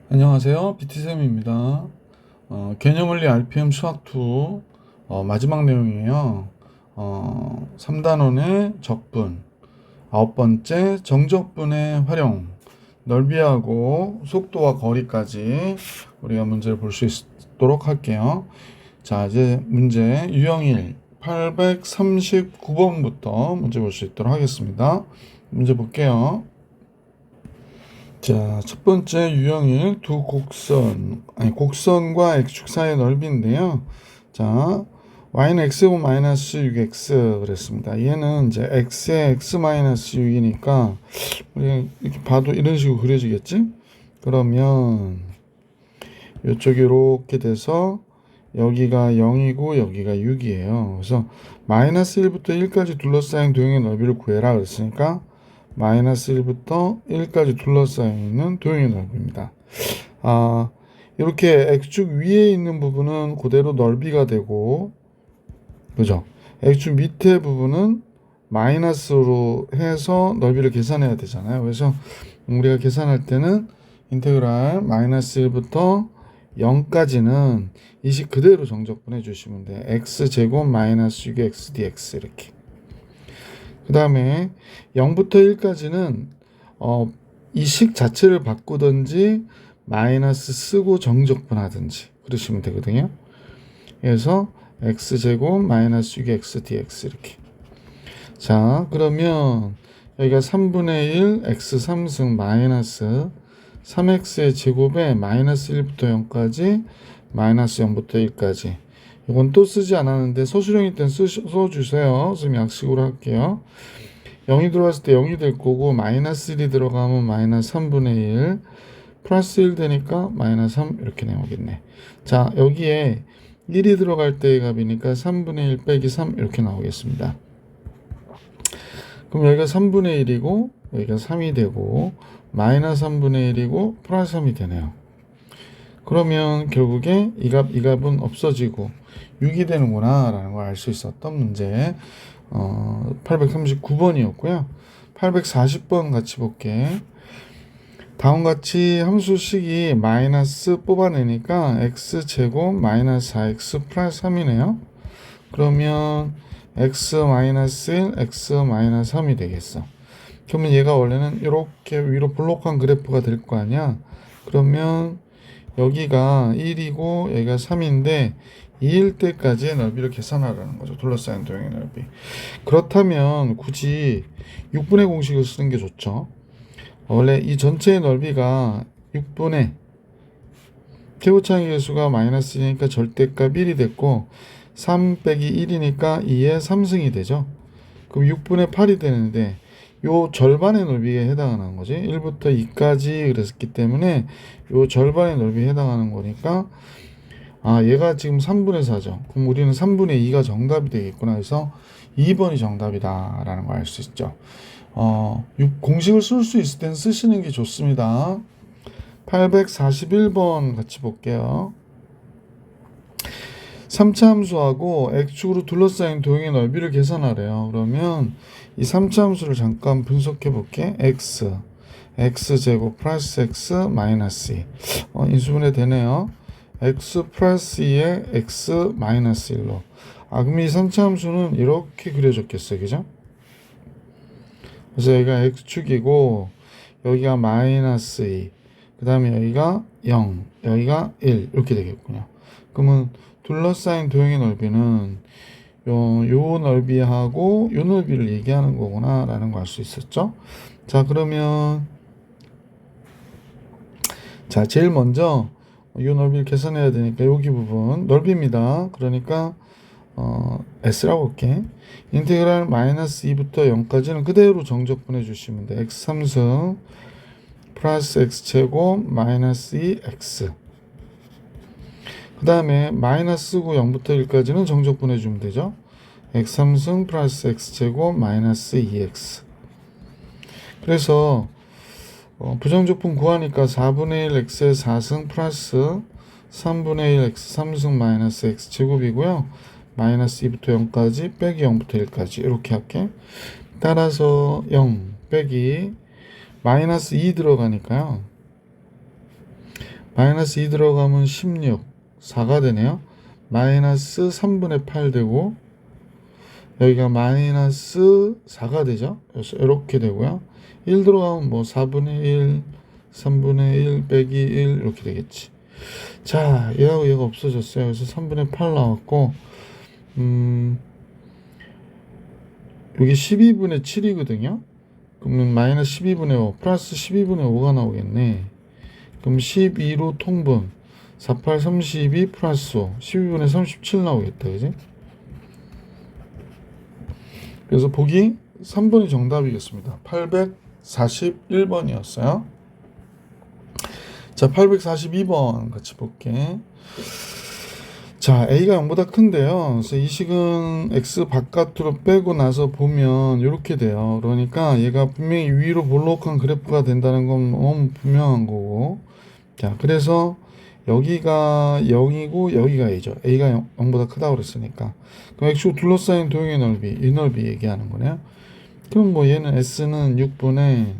안녕하세요. BT쌤입니다. 개념원리 RPM 수학2 마지막 내용이에요. 3단원의 적분, 아홉 번째 정적분의 활용, 넓이하고 속도와 거리까지 우리가 문제를 볼 수 있도록 할게요. 자, 이제 문제 유형 1 839번부터 문제 볼 수 있도록 하겠습니다. 문제 볼게요. 자, 첫 번째 유형일 두 곡선과 x축 사이의 넓이인데요. 자, y는 x고 마이너스 6x 그랬습니다. 얘는 이제 x에 x 마이너스 6이니까 우리 이렇게 봐도 이런 식으로 그려지겠지? 그러면 이쪽이 이렇게 돼서 여기가 0이고 여기가 6이에요. 그래서 마이너스 1부터 1까지 둘러싸인 도형의 넓이를 구해라 그랬으니까 마이너스 1부터 1까지 둘러싸여 있는 도형의 넓이입니다. 이렇게 x축 위에 있는 부분은 그대로 넓이가 되고, 그죠? x축 밑에 부분은 마이너스로 해서 넓이를 계산해야 되잖아요. 그래서 우리가 계산할 때는 인테그랄 마이너스 1부터 0까지는 이 식 그대로 정적분 해주시면 돼요. x제곱 마이너스 6x dx 이렇게. 그 다음에 0부터 1까지는 이 식 자체를 바꾸든지 마이너스 쓰고 정적분 하든지 그러시면 되거든요. 그래서 x제곱 마이너스 6x dx 이렇게. 자, 그러면 여기가 3분의 1 x 3승 마이너스 3x의 제곱에 마이너스 1부터 0까지 마이너스 0부터 1까지. 이건 또 쓰지 않았는데 서술형일 땐 써주세요. 선생님 약식으로 할게요. 0이 들어갔을 때 0이 될 거고 마이너스 1이 들어가면 마이너스 3분의 1 플러스 1 되니까 마이너스 3 이렇게 나오겠네. 자, 여기에 1이 들어갈 때의 값이니까 3분의 1 빼기 3 이렇게 나오겠습니다. 그럼 여기가 3분의 1이고 여기가 3이 되고 마이너스 3분의 1이고 플러스 3이 되네요. 그러면 결국에 이 값은 없어지고 6이 되는구나 라는 걸 알 수 있었던 문제 839번이었고요. 840번 같이 볼게. 다음같이 함수식이 마이너스 뽑아내니까 x제곱 마이너스 4x 플러스 3이네요. 그러면 x 마이너스 1, x 마이너스 3이 되겠어. 그러면 얘가 원래는 이렇게 위로 볼록한 그래프가 될 거 아니야. 그러면 여기가 1이고 여기가 3인데 2일 때까지의 넓이를 계산하라는 거죠. 둘러싸인 도형의 넓이. 그렇다면 굳이 6분의 공식을 쓰는 게 좋죠. 원래 이 전체의 넓이가 6분의 최고차의 개수가 마이너스 1이니까 절대값 1이 됐고 3 빼기 1이니까 2의 3승이 되죠. 그럼 6분의 8이 되는데 요 절반의 넓이에 해당하는 거지. 1부터 2까지 그랬기 때문에 요 절반의 넓이에 해당하는 거니까 얘가 지금 3분의 4죠. 그럼 우리는 3분의 2가 정답이 되겠구나 해서 2번이 정답이다 라는 걸 알 수 있죠. 공식을 쓸 수 있을 땐 쓰시는 게 좋습니다. 841번 같이 볼게요. 3차 함수하고 x축으로 둘러싸인 도형의 넓이를 계산하래요. 그러면 이 3차 함수를 잠깐 분석해 볼게. x제곱 플러스 x 마이너스 2 인수분해 되네요. x 플러스 2에 x 마이너스 1로 그럼 이 3차 함수는 이렇게 그려졌겠어요. 그죠? 그래서 여기가 x축이고 여기가 마이너스 2 그 다음에 여기가 0 여기가 1 이렇게 되겠군요. 그러면 둘러싸인 도형의 넓이는 요 넓이하고 요 넓이를 얘기하는 거구나 라는 거 알 수 있었죠. 자, 그러면 제일 먼저 요 넓이를 계산해야 되니까 여기 부분 넓이입니다. 그러니까 S라고 할게. 인테그랄 마이너스 2부터 0까지는 그대로 정적분해 주시면 돼. x 3승 플러스 x제곱 마이너스 2x 그 다음에 마이너스고 0부터 1까지는 정적분해 주면 되죠. x 3승 플러스 x제곱 마이너스 2x 그래서 부정적분 구하니까 4분의 1 x의 4승 플러스 3분의 1 x 3승 마이너스 x제곱이고요. 마이너스 2부터 0까지 빼기 0부터 1까지 이렇게 할게. 따라서 0 빼기 마이너스 2 들어가니까요. 마이너스 2 들어가면 16, 4가 되네요. 마이너스 3분의 8 되고, 여기가 마이너스 4가 되죠. 그래서 이렇게 되고요. 1 들어가면 뭐 4분의 1, 3분의 1 빼기 1 이렇게 되겠지. 자, 얘하고 얘가 없어졌어요. 그래서 3분의 8 나왔고, 여기 12분의 7이거든요. 그러면 마이너스 12분의 5 플러스 12분의 5가 나오겠네. 그럼 12로 통분 48, 32 플러스 5 12분의 37 나오겠다. 그지? 그래서 보기 3번이 정답이겠습니다. 841번이었어요. 자, 842번 같이 볼게. 자, A가 0보다 큰데요. 그래서 이 식은 X 바깥으로 빼고 나서 보면 이렇게 돼요. 그러니까 얘가 분명히 위로 볼록한 그래프가 된다는 건 너무 분명한 거고. 자, 그래서 여기가 0이고 여기가 A죠. A가 0보다 크다고 그랬으니까. 그럼 X로 둘러싸인 도형의 넓이, 이 넓이 얘기하는 거네요. 그럼 뭐 얘는 S는 6분의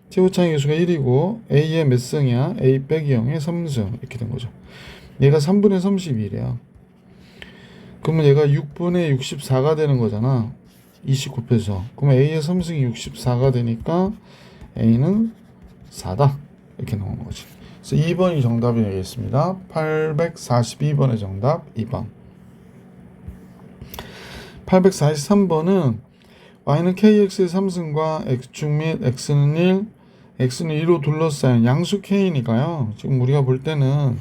최고차의 개수가 1이고 A의 몇 승이야? A 빼기 0의 3승 이렇게 된 거죠. 얘가 3분의 32래요. 그러면 얘가 6분의 64가 되는 거잖아. 20 곱해서. 그러면 A의 3승이 64가 되니까 A는 4다. 이렇게 나오는 거지. 그래서 2번이 정답이 되겠습니다. 842번의 정답 2번. 843번은 y는 kx의 3승과 x축 및 x는 1, x는 2로 둘러싸인 양수 k니까요. 지금 우리가 볼 때는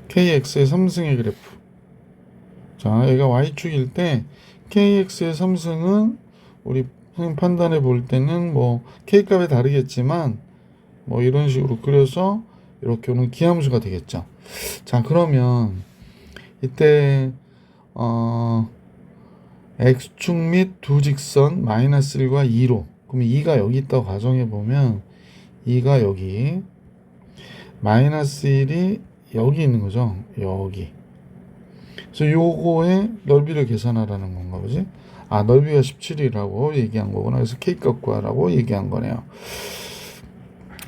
kx의 3승의 그래프. 자, 얘가 y축일 때 kx의 3승은 우리 판단해 볼 때는 뭐 k값에 다르겠지만 뭐 이런 식으로 그려서 이렇게 오는 기함수가 되겠죠. 자, 그러면 이때 x축 및 두 직선 마이너스 1과 2로, 그럼 2가 여기 있다고 가정해 보면 2가 여기, 마이너스 1이 여기 있는 거죠. 여기. 그래서 요거의 넓이를 계산하라는 건가 보지? 아, 넓이가 17이라고 얘기한 거구나. 그래서 k값 구하라고 얘기한 거네요.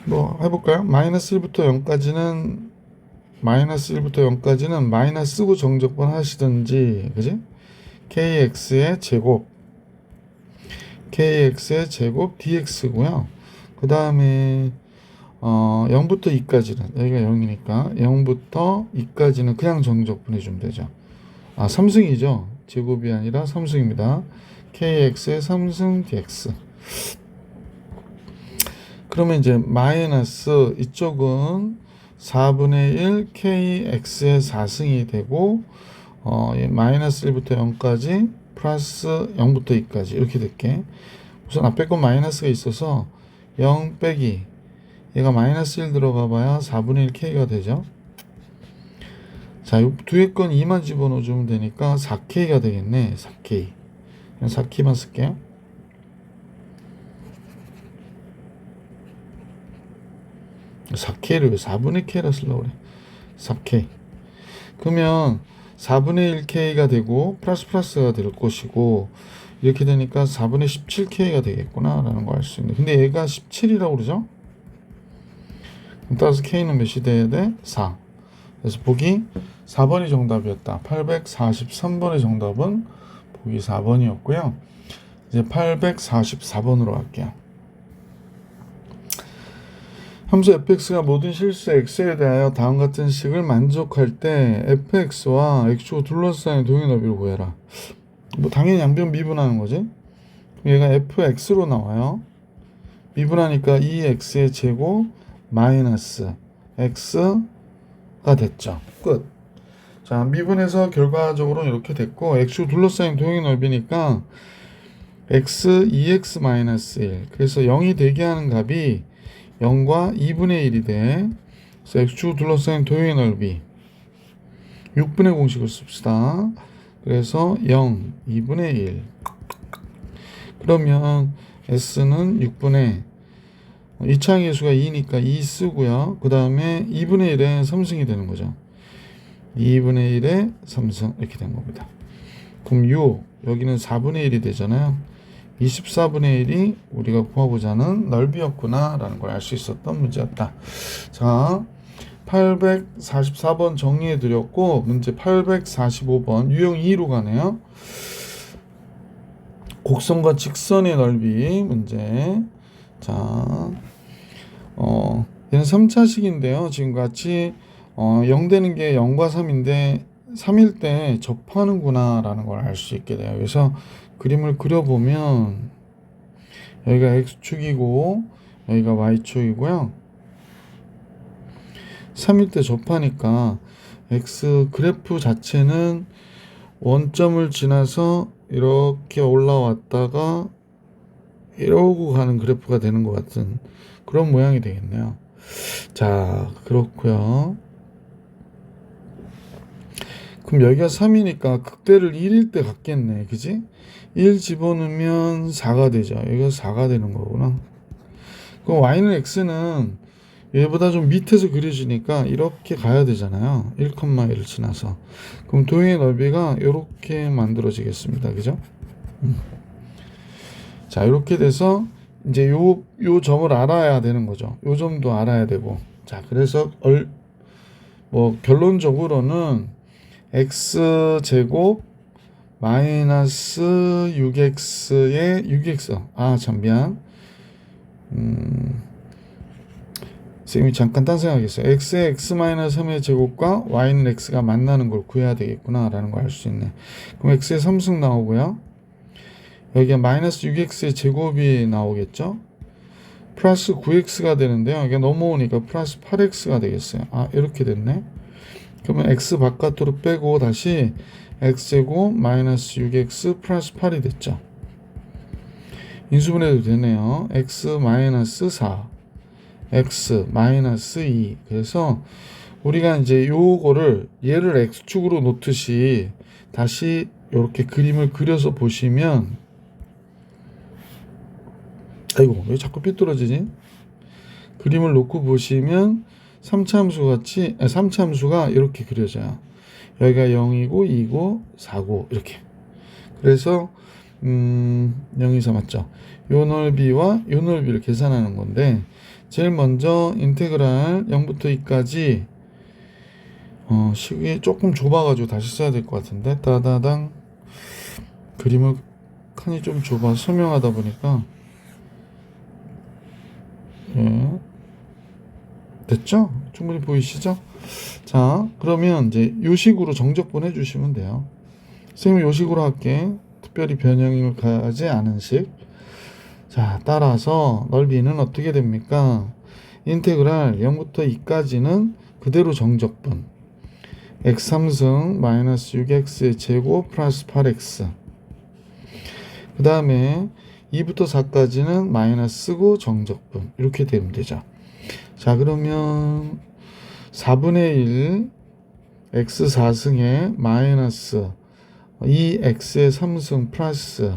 뭐 해볼까요? 마이너스 1부터 0까지는 마이너스고 정적분 하시든지, 그지? kx의 제곱 dx고요. 그 다음에 0부터 2까지는 여기가 0이니까 0부터 2까지는 그냥 정적분 해주면 되죠. 아, 3승이죠. 제곱이 아니라 3승입니다. kx의 3승 dx. 그러면 이제 마이너스 이쪽은 4분의 1 kx의 4승이 되고 마이너스 1부터 0까지 플러스 0부터 2까지 이렇게 될게. 우선 앞에 건 마이너스가 있어서 0 빼기 얘가 마이너스 1 들어가 봐야 4분의 1 k가 되죠. 자, 요 뒤에 건 2만 집어넣어주면 되니까 4k가 되겠네. 4k. 그냥 4k만 쓸게요. 를 왜 4분의 k라 쓰려고 그래. 4k. 그러면 4분의 1k가 되고 플러스가 될 것이고 이렇게 되니까 4분의 17k가 되겠구나 라는 걸 알 수 있는데, 근데 얘가 17이라고 그러죠? 그럼 따라서 k는 몇이 돼야 돼? 4. 그래서 보기 4번이 정답이었다. 843번의 정답은 보기 4번이었고요. 이제 844번으로 갈게요. 함수 fx가 모든 실수 x에 대하여 다음 같은 식을 만족할 때 fx와 x축을 둘러싸인 도형의 넓이를 구해라. 뭐 당연히 양변 미분하는 거지. 얘가 fx로 나와요. 미분하니까 2x의 제곱 마이너스 x가 됐죠. 끝. 자, 미분해서 결과적으로 이렇게 됐고, x축 둘러싸인 도형의 넓이니까 x 2x 마이너스 1. 그래서 0이 되게 하는 값이 0과 2분의 1이 돼. 그래서 x축 둘러싸인 도형의 넓이 6분의 공식을 씁시다. 그래서 0, 2분의 1. 그러면 s는 6분의 2차항 계수가 2니까 2 쓰고요. 그 다음에 2분의 1에 3승이 되는 거죠. 2분의 1에 3승 이렇게 된 겁니다. 그럼 여기는 4분의 1이 되잖아요. 24분의 1이 우리가 구하고자 하는 넓이였구나 라는 걸 알 수 있었던 문제였다. 자, 844번 정리해 드렸고, 문제 845번 유형 2로 가네요. 곡선과 직선의 넓이 문제. 자, 얘는 3차식인데요. 지금같이 0 되는 게 0과 3인데 3일 때 접하는구나 라는 걸 알 수 있게 돼요. 그래서 그림을 그려보면 여기가 X축이고 여기가 Y축이고요. 3일 때 접하니까 X 그래프 자체는 원점을 지나서 이렇게 올라왔다가 이러고 가는 그래프가 되는 것 같은 그런 모양이 되겠네요. 자, 그렇고요. 그럼 여기가 3이니까 극대를 1일 때 갖겠네. 그지? 1 집어넣으면 4가 되죠. 여기가 4가 되는 거구나. 그럼 y는 x는 얘보다 좀 밑에서 그려지니까 이렇게 가야 되잖아요. 1,1을 지나서. 그럼 도형의 넓이가 이렇게 만들어지겠습니다. 그죠? 자, 이렇게 돼서 이제 요 점을 알아야 되는 거죠. 요 점도 알아야 되고. 자, 그래서 결론적으로는 x제곱 마이너스 6x의 6x. 미안. 쌤이 잠깐 딴 생각했어요. x의 x-3의 제곱과 y는 x가 만나는 걸 구해야 되겠구나 라는 걸 알 수 있네. 그럼 x의 3승 나오고요. 여기가 마이너스 6x의 제곱이 나오겠죠. 플러스 9x가 되는데요. 이게 넘어오니까 플러스 8x가 되겠어요. 이렇게 됐네. 그러면 x 바깥으로 빼고 다시 x제곱 마이너스 6x 플러스 8이 됐죠. 인수분해도 되네요. x 마이너스 4 x 마이너스 2. 그래서 우리가 이제 요거를 얘를 x축으로 놓듯이 다시 이렇게 그림을 그려서 보시면, 아이고 왜 자꾸 삐뚤어지지? 그림을 놓고 보시면 3차함수가 이렇게 그려져요. 여기가 0이고 2고 4고 이렇게. 그래서 0, 2, 4 맞죠? 요 넓이와 요 넓이를 계산하는 건데, 제일 먼저 인테그랄 0부터 2까지 식이 조금 좁아가지고 다시 써야 될 것 같은데, 따다당 그림을 칸이 좀 좁아 설명하다 보니까 됐죠? 충분히 보이시죠? 자, 그러면 이제 요 식으로 정적분 해주시면 돼요. 선생님 요 식으로 할게. 특별히 변형을 가지 않은 식. 자, 따라서 넓이는 어떻게 됩니까? 인테그랄 0부터 2까지는 그대로 정적분. x 3승 마이너스 6x의 제곱 플러스 8x. 그 다음에 2부터 4까지는 마이너스고 정적분. 이렇게 되면 되죠. 자, 그러면 4분의 1 x 4승에 마이너스 2x의 3승 플러스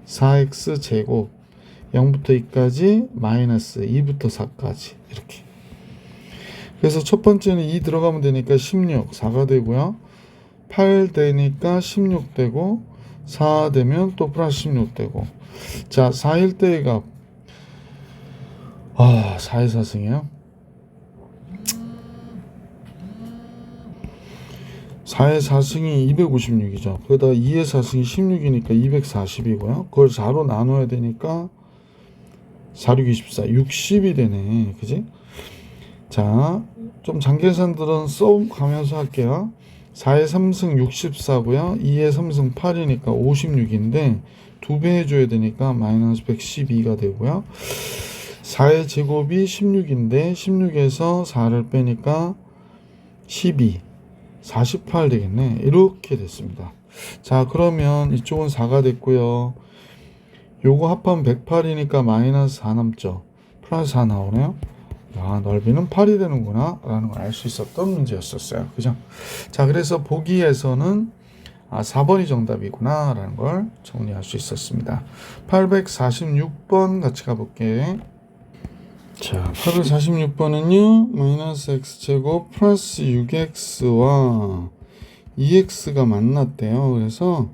4x 제곱 0부터 2까지 마이너스 2부터 4까지 이렇게. 그래서 첫 번째는 2 들어가면 되니까 16 4가 되고요. 8 되니까 16 되고 4 되면 또 플러스 16 되고. 자, 4일 때의 값 4의 4승이에요. 4의 4승이 256이죠. 그러다 2의 4승이 16이니까 240이고요. 그걸 4로 나눠야 되니까 4, 6, 24, 60이 되네. 그지? 자, 좀 장계산들은 써가면서 할게요. 4의 3승 64고요. 2의 3승 8이니까 56인데 2배 해줘야 되니까 마이너스 112가 되고요. 4의 제곱이 16인데 16에서 4를 빼니까 12, 48 되겠네. 이렇게 됐습니다. 자, 그러면 이쪽은 4가 됐고요. 요거 합하면 108이니까 마이너스 4 남죠. 플러스 4 나오네요. 넓이는 8이 되는구나 라는 걸 알 수 있었던 문제였었어요. 그죠? 자, 그래서 보기에서는 4번이 정답이구나 라는 걸 정리할 수 있었습니다. 846번 같이 가볼게. 자, 846번은요 마이너스 x제곱 플러스 6x와 2x가 만났대요. 그래서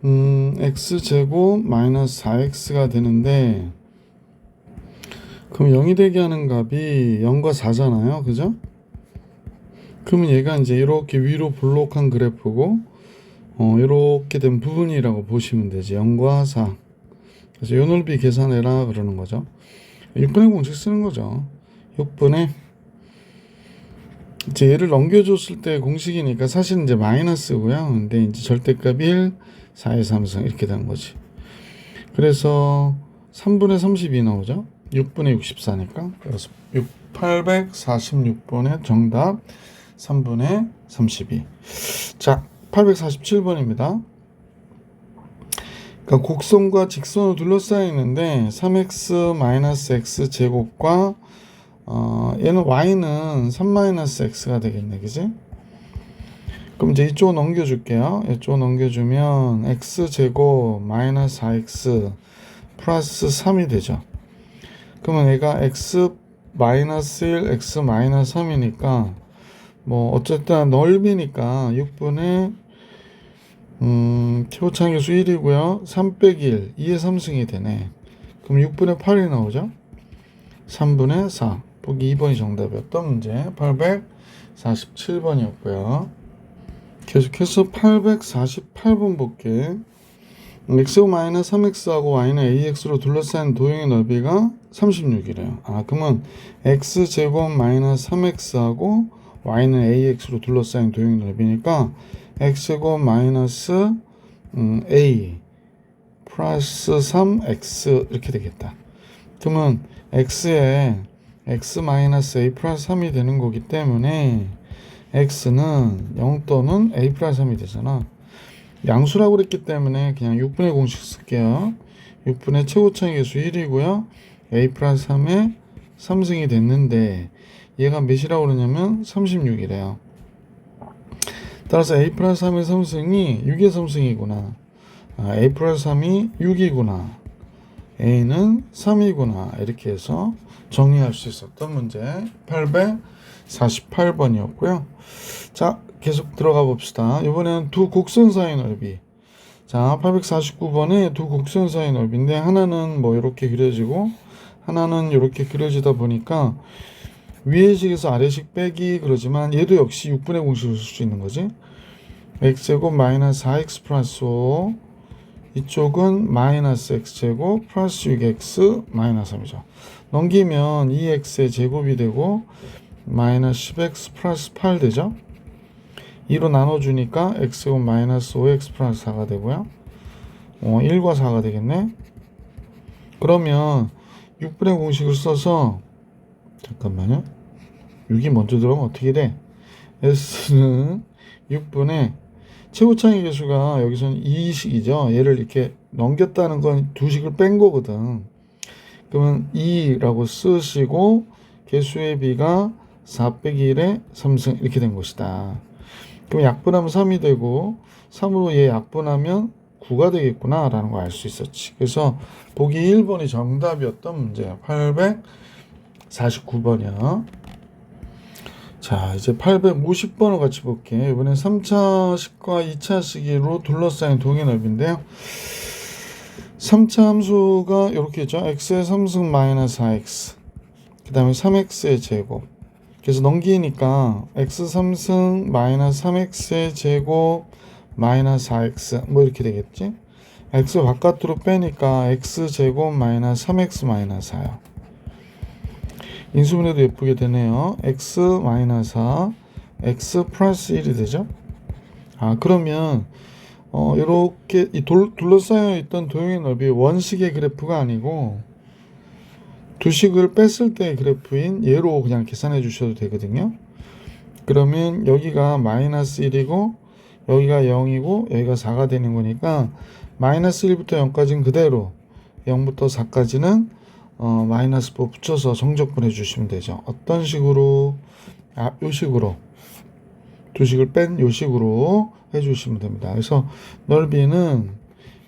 x제곱 마이너스 4x가 되는데, 그럼 0이 되게 하는 값이 0과 4잖아요. 그죠? 그러면 얘가 이제 이렇게 위로 볼록한 그래프고, 이렇게 된 부분이라고 보시면 되지. 0과 4. 그래서 요 넓이 계산해라 그러는 거죠. 6분의 공식 쓰는 거죠. 6분의 이제 얘를 넘겨줬을 때 공식이니까 사실 이제 마이너스고요. 근데 이제 절대값 1, 4의 3승 이렇게 되는 거지. 그래서 3분의 32 나오죠. 6분의 64니까. 그래서 846번의 정답 3분의 32. 자, 847번입니다. 그러니까 곡선과 직선으로 둘러싸여 있는데 3x-x 제곱과 얘는 y는 3-x가 되겠네, 그지? 그럼 이제 이쪽 넘겨줄게요. 이쪽 넘겨주면 x제곱 마이너스 4x 플러스 3이 되죠. 그러면 얘가 x 마이너스 1, x 마이너스 3이니까 뭐 어쨌든 넓이니까 6분의 최고차항계수 1이고요. 3 빼기 1, 2의 3승이 되네. 그럼 6분의 8이 나오죠. 3분의 4. 보기 2번이 정답이었던 문제. 847번이었고요. 계속해서 848번 볼게. x-3x하고 y는 ax로 둘러싸인 도형의 넓이가 36이래요. 그러면 x제곱 마이너스 3x하고 y는 ax로 둘러싸인 도형의 넓이니까 x제곱 마이너스 a 플러스 3x 이렇게 되겠다. 그러면 x에 x 마이너스 a 플러스 3이 되는 거기 때문에 x는 0 또는 a 플러스 3이 되잖아. 양수라고 그랬기 때문에 그냥 6분의 공식 쓸게요. 6분의 최고차항 계수 1이고요. a 플러스 3에 3승이 됐는데 얘가 몇이라고 그러냐면 36이래요. 따라서 a 플러스 3의 3승이 6의 3승이구나. a 플러스 3이 6이구나. a는 3이구나. 이렇게 해서 정리할 수 있었던 문제 848번이었고요. 자, 계속 들어가 봅시다. 이번에는 두 곡선 사이 넓이. 자, 849번에 두 곡선 사이 넓이인데 하나는 뭐 이렇게 그려지고 하나는 이렇게 그려지다 보니까 위의 식에서 아래식 빼기 그러지만 얘도 역시 6분의 공식을 쓸 수 있는 거지. x제곱 마이너스 4x 플러스 5 이쪽은 마이너스 x제곱 플러스 6x 마이너스 3이죠. 넘기면 2x의 제곱이 되고 마이너스 10x 플러스 8 되죠. 2로 나눠주니까 x제곱 마이너스 5x 플러스 4가 되고요. 1과 4가 되겠네. 그러면 6분의 공식을 써서 잠깐만요. 6이 먼저 들어가면 어떻게 돼? s는 6분의 최고차항의 계수가 여기서는 2식이죠. 얘를 이렇게 넘겼다는 건 두 식을 뺀 거거든. 그러면 2라고 쓰시고 계수의 비가 4 빼기 1의 3승 이렇게 된 것이다. 그럼 약분하면 3이 되고 3으로 얘 약분하면 9가 되겠구나 라는 걸 알 수 있었지. 그래서 보기 1번이 정답이었던 문제야. 849번이야. 자, 이제 850번을 같이 볼게. 이번엔 3차 식과 2차 식으로 둘러싸인 동의 넓이인데요. 3차 함수가 이렇게 있죠. x의 3승 마이너스 4x 그 다음에 3x의 제곱. 그래서 넘기니까 x 3승 마이너스 3x의 제곱 마이너스 4x 뭐 이렇게 되겠지. x 바깥으로 빼니까 x 제곱 마이너스 3x 마이너스 4요. 인수분해도 예쁘게 되네요. x 마이너스 4 x 플러스 1이 되죠. 그러면 이렇게 둘러싸여 있던 도형의 넓이 원식의 그래프가 아니고 두식을 뺐을 때의 그래프인 얘로 그냥 계산해 주셔도 되거든요. 그러면 여기가 마이너스 1이고 여기가 0이고 여기가 4가 되는 거니까 마이너스 1부터 0까지는 그대로 0부터 4까지는 마이너스 4 붙여서 정적분해 주시면 되죠. 어떤 식으로? 요 식으로. 두식을 뺀 요 식으로 해주시면 됩니다. 그래서 넓이는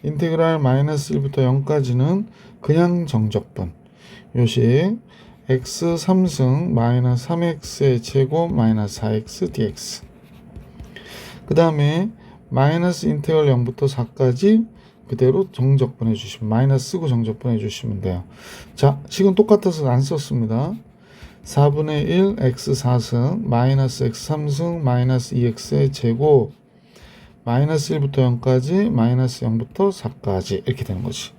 인테그랄 마이너스 1부터 0까지는 그냥 정적분. 요식 x 3승 마이너스 3x의 제곱 마이너스 4x dx. 그 다음에 마이너스 인테그랄 0부터 4까지 그대로 정적분해 주시면 마이너스 쓰고 정적분해 주시면 돼요. 자, 식은 똑같아서 안 썼습니다. 4분의 1 x 4승 마이너스 x 3승 마이너스 2x의 제곱 마이너스 1부터 0까지 마이너스 0부터 4까지 이렇게 되는 거지.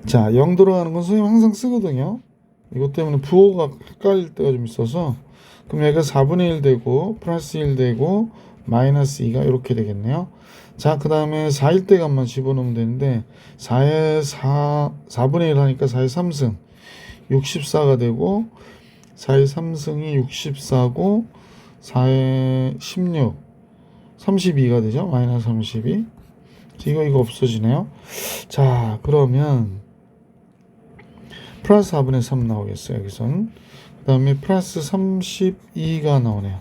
자, 0 들어가는 건 선생님 항상 쓰거든요. 이것 때문에 부호가 헷갈릴 때가 좀 있어서 그럼 여기가 4분의 1 되고 플러스 1 되고 마이너스 2가 이렇게 되겠네요. 자, 그 다음에 4일 때 값만 집어넣으면 되는데 4분의 1 하니까 4의 3승 64가 되고 4의 3승이 64고 4의 16 32가 되죠. 마이너스 32 이거 없어지네요. 자, 그러면 플러스 4분의 3 나오겠어요. 여기선 그 다음에 플러스 32가 나오네요.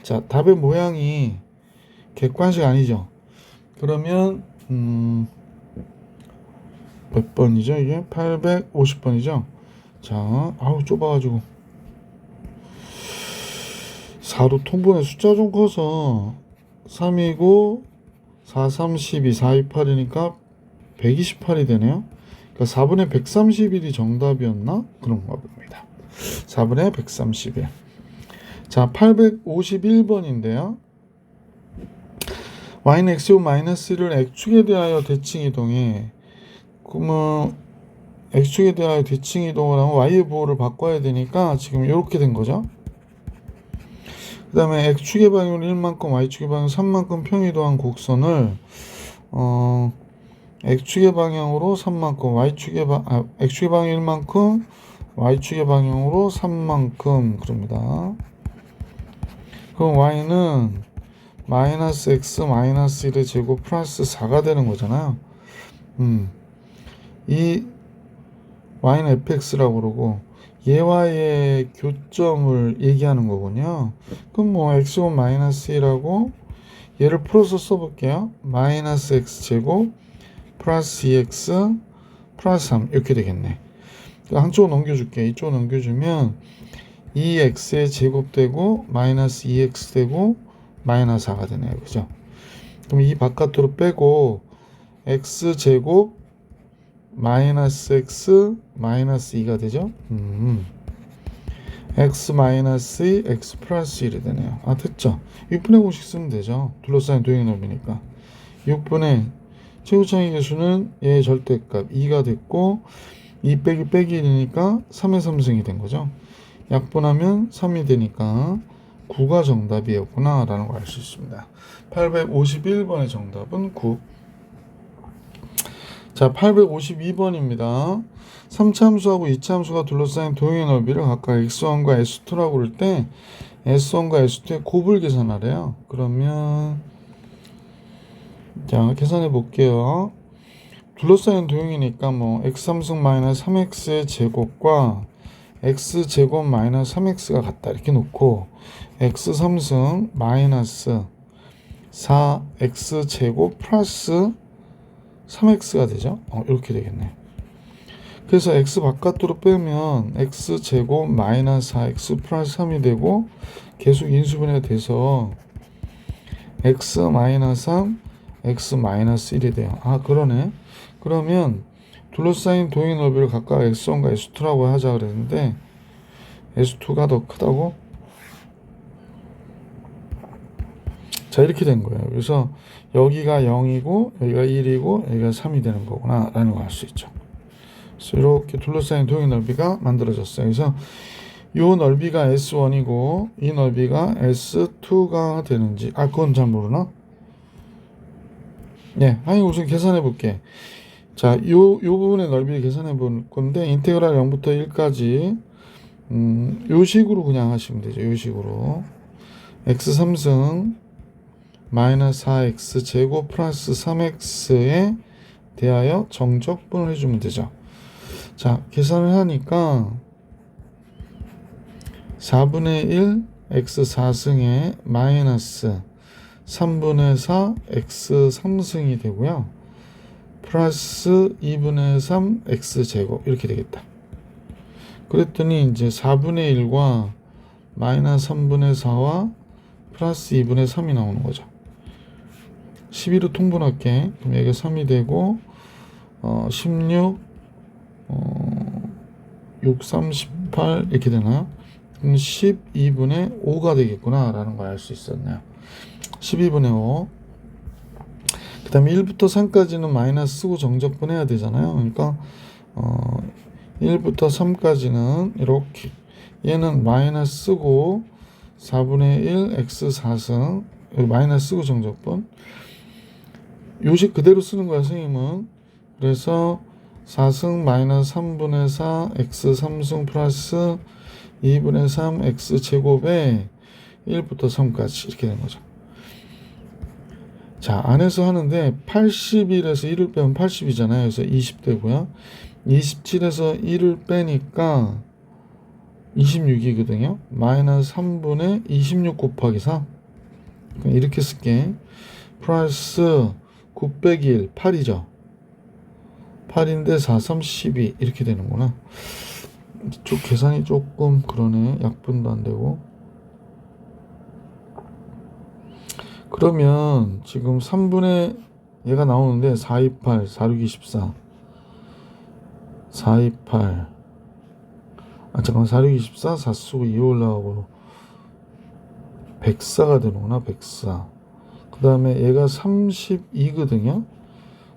자, 답의 모양이 객관식 아니죠. 그러면 몇 번이죠? 이게 850번이죠. 자, 아우 좁아가지고 4로 통분해 숫자 좀 커서 3이고 4, 32, 4, 2, 8이니까 128이 되네요. 그러니까 4분의 131이 정답이었나? 그런가 봅니다. 4분의 131. 자, 851번인데요. y는 x제곱 마이너스 1을 x축에 대하여 대칭 이동해. 그러면 x축에 대하여 대칭 이동을 하면 y의 부호를 바꿔야 되니까 지금 이렇게 된 거죠. 그 다음에 x축의 방향은 1만큼 y축의 방향 3만큼 평이동한 곡선을 x축의 방향으로 3만큼 x축의 방향 1만큼 y축의 방향으로 3만큼 그럽니다. 그럼 y는 마이너스 x 마이너스 1의 제곱 플러스 4가 되는 거잖아요. 이 y는 fx라고 그러고 얘와의 교점을 얘기하는 거군요. 그럼 뭐 x제곱 마이너스 1하고 얘를 풀어서 써볼게요. 마이너스 x 제곱 플러스 2x 플러스 3 이렇게 되겠네. 한쪽으로 넘겨줄게. 이쪽으로 넘겨주면 2x의 제곱 되고 마이너스 2x 되고 마이너스 4가 되네요. 그죠? 그럼 이 바깥으로 빼고 x 제곱 마이너스 x 마이너스 2가 되죠. x 마이너스 2 x 플러스 1이 되네요. 아, 됐죠? 6분의 공식 쓰면 되죠. 둘러싸인 도형의 넓이니까 6분의 최고차의 개수는 얘의 절대값 2가 됐고 2 빼기 빼기 1이니까 3의 3승이 된 거죠. 약분하면 3이 되니까 9가 정답이었구나 라는 걸 알 수 있습니다. 851번의 정답은 9. 자, 852번입니다. 3차 함수하고 2차 함수가 둘러싸인 도형의 넓이를 각각 x1과 s2라고 그럴 때 s1과 s2의 곱을 계산하래요. 그러면 자, 계산해 볼게요. 둘러싸인 도형이니까 뭐 x3승 마이너스 3x의 제곱과 x제곱 마이너스 3x가 같다 이렇게 놓고 x3승 마이너스 4x제곱 플러스 3x가 되죠. 이렇게 되겠네. 그래서 x 바깥으로 빼면 x제곱 마이너스 4x 플러스 3이 되고 계속 인수분해가 돼서 x 마이너스 3 x 마이너스 1이 돼요. 아, 그러네. 그러면 둘러싸인 도형의 넓이를 각각 s1과 s2라고 하자 그랬는데 s2가 더 크다고? 자, 이렇게 된 거예요. 그래서 여기가 0이고 여기가 1이고 여기가 3이 되는 거구나 라는 걸 알 수 있죠. 그래서 이렇게 둘러싸인 도형의 넓이가 만들어졌어요. 그래서 이 넓이가 s1이고 이 넓이가 s2가 되는지 그건 잘 모르나? 네, 우선 계산해 볼게. 자, 요 부분의 넓이를 계산해 볼 건데 인테그랄 0부터 1까지 요 식으로 그냥 하시면 되죠. 요 식으로 x3승 마이너스 4x 제곱 플러스 3x에 대하여 정적분을 해주면 되죠. 자, 계산을 하니까 4분의 1 x 4승에 마이너스 3분의 4 x 3승이 되고요. 플러스 2분의 3 x 제곱 이렇게 되겠다. 그랬더니 이제 4분의 1과 마이너스 3분의 4와 플러스 2분의 3이 나오는 거죠. 12로 통분할게. 그럼 여기가 3이 되고 16 6, 38 이렇게 되나요? 그럼 12분의 5가 되겠구나 라는 걸 알 수 있었네요. 12분의 5. 그 다음에 1부터 3까지는 마이너스 쓰고 정적분 해야 되잖아요. 그러니까 1부터 3까지는 이렇게, 얘는 마이너스 쓰고 4분의 1 x 4승, 여기 마이너스 쓰고 정적분, 요식 그대로 쓰는 거야 선생님은. 그래서 4승 마이너스 3분의 4 x 3승 플러스 2분의 3 x 제곱에 1부터 3까지 이렇게 된 거죠. 자, 안에서 하는데 81에서 1을 빼면 80이잖아요. 그래서 20 되고요. 27에서 1을 빼니까 26이거든요. 마이너스 3분의 26 곱하기 3. 이렇게 쓸게. 플러스 9 빼기 1, 8이죠. 8인데 4, 3, 12 이렇게 되는구나. 이쪽 계산이 조금 그러네. 약분도 안 되고. 그러면 지금 3분의 얘가 나오는데 4, 2, 8, 4, 6, 24 4, 2, 8 잠깐만 4, 6, 24 4 쓰고 2 올라가고 104가 되는구나. 104. 그 다음에 얘가 32거든요.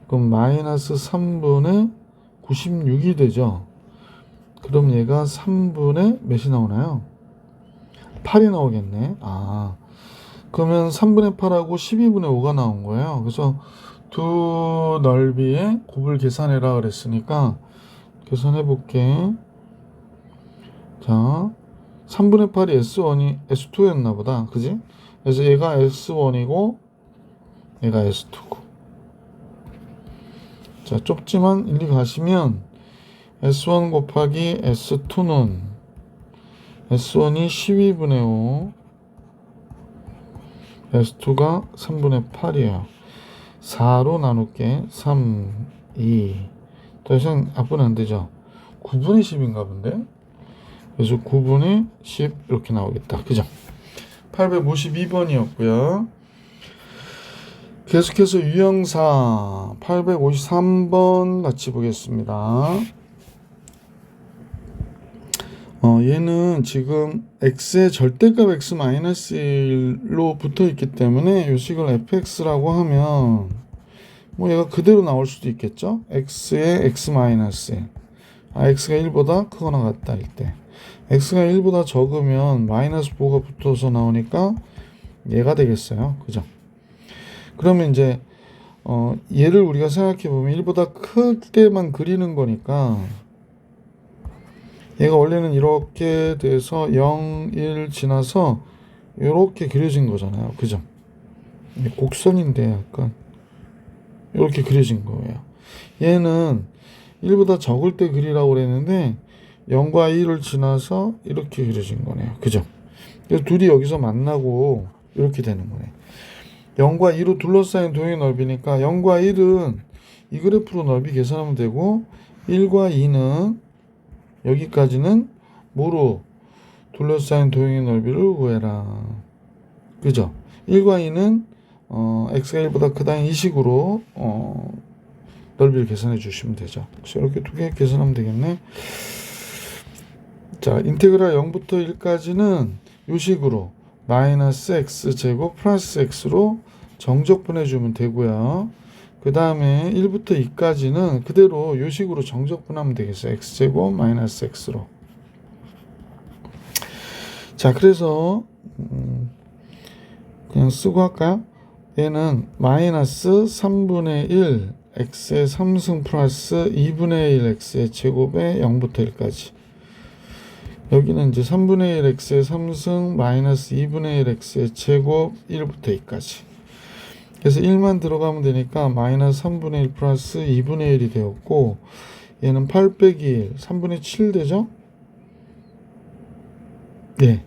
그럼 마이너스 3분의 96이 되죠. 그럼 얘가 3분의 몇이 나오나요? 8이 나오겠네. 그러면 3분의 8하고 12분의 5가 나온 거예요. 그래서 두 넓이의 곱을 계산해라 그랬으니까 계산해 볼게. 자, 3분의 8이 S1이 S2였나 보다. 그지? 그래서 얘가 S1이고 얘가 S2고. 자, 좁지만 일리 가시면 S1 곱하기 S2는 S1이 12분의 5, S2가 3분의 8이에요. 4로 나눌게. 3, 2. 더 이상 앞은 안 되죠. 9분의 10인가 본데? 그래서 9분의 10 이렇게 나오겠다. 그죠? 852번이었고요. 계속해서 유형사 853번 같이 보겠습니다. 얘는 지금 x의 절대값 x-1로 붙어 있기 때문에 요식을 fx라고 하면 뭐 얘가 그대로 나올 수도 있겠죠. x의 x-1 x가 1보다 크거나 같다 할 때, x가 1보다 적으면 마이너스 5가 붙어서 나오니까 얘가 되겠어요. 그죠? 그러면 이제 얘를 우리가 생각해 보면 1보다 클 때만 그리는 거니까 얘가 원래는 이렇게 돼서 0, 1 지나서 이렇게 그려진 거잖아요. 그죠? 곡선인데 약간 이렇게 그려진 거예요. 얘는 1보다 적을 때 그리라고 그랬는데 0과 1을 지나서 이렇게 그려진 거네요. 그죠? 둘이 여기서 만나고 이렇게 되는 거네. 0과 2로 둘러싸인 도형의 넓이니까 0과 1은 이 그래프로 넓이 계산하면 되고 1과 2는 여기까지는 뭐로 둘러싸인 도형의 넓이를 구해라. 그죠? 1과 2는 x가 1보다 크다는 이 식으로 넓이를 계산해 주시면 되죠. 그래서 이렇게 두 개 계산하면 되겠네. 자, 인테그랄 0부터 1까지는 이 식으로 마이너스 x제곱 플러스 x로 정적분해 주면 되고요. 그 다음에 1부터 2까지는 그대로 이 식으로 정적분하면 되겠어요. x제곱 마이너스 x로. 자, 그래서 그냥 쓰고 할까요? 얘는 마이너스 3분의 1 x의 3승 플러스 2분의 1 x의 제곱에 0부터 1까지. 여기는 이제 3분의 1 x의 3승 마이너스 2분의 1 x의 제곱 1부터 2까지. 그래서 1만 들어가면 되니까 마이너스 3분의 1 플러스 2분의 1이 되었고, 얘는 8 빼기 1, 3분의 7 되죠? 네.